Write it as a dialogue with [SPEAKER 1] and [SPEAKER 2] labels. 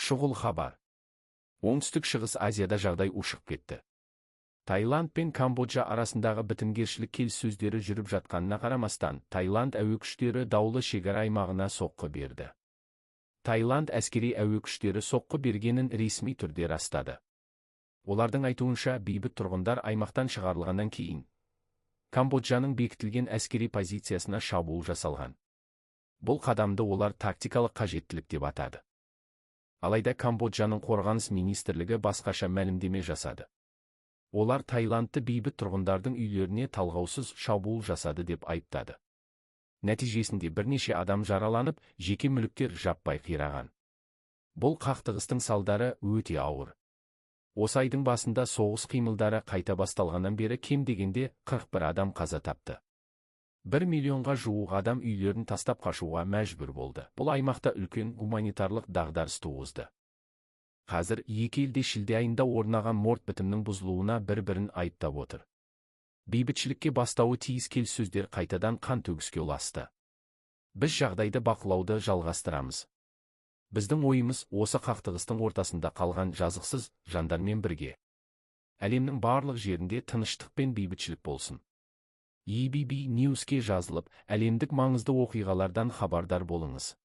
[SPEAKER 1] Шұғыл хабар. Оңтүстік-шығыс Азияда жағдай ушығып кетті. Таиланд пен Камбоджа арасындағы бітімгершілік келіссөздері жүріп жатқанына қарамастан, Таиланд әуе күштері даулы шекара аймағына соққы берді. Таиланд әскери әуе күштері соққы бергенін ресми түрде растады. Олардың айтуынша, бейбіт тұрғындар аймақтан шығарылғаннан кейін Камбоджаның бекітілген әскери позициясына шабуыл жасалған. Бұл қадамды олар тактикалық қажеттілік деп атады. Алайда Камбоджаның қорғаныс министрлігі басқаша мәлімдеме жасады. Олар Таиландты бейбіт тұрғындардың үйлеріне талғаусыз шабуыл жасады деп айыптады. Нәтижесінде бірнеше адам жараланып, жеке мүліктер жаппай қираған. Бұл қақтығыстың салдары өте ауыр. Осы айдың басында соғыс қимылдары қайта басталғаннан бері кем дегенде 41 адам қаза тапты. 1 миллионға жуық адам үйлерін тастап қашуға мәжбүр болды. Бұл аймақта үлкен гуманитарлық дағдарыс туғызды. Қазір екі елде шілде айында орнаған морт бітімнің бұзылуына бір-бірін айыптап отыр. Бейбітшілікке бастауы тиіс келіссөздер қайтадан қан төгіске ұласты. Біз жағдайды бақылауды жалғастырамыз. Біздің ойымыз осы қақтығыстың ортасында қалған жазықсыз жандармен бірге. Әлемнің барлық жерінде тыныштық пен бейбітшілік болсын. EBB News'ке жазылып, әлемдік маңызды оқиғалардан хабардар болыңыз.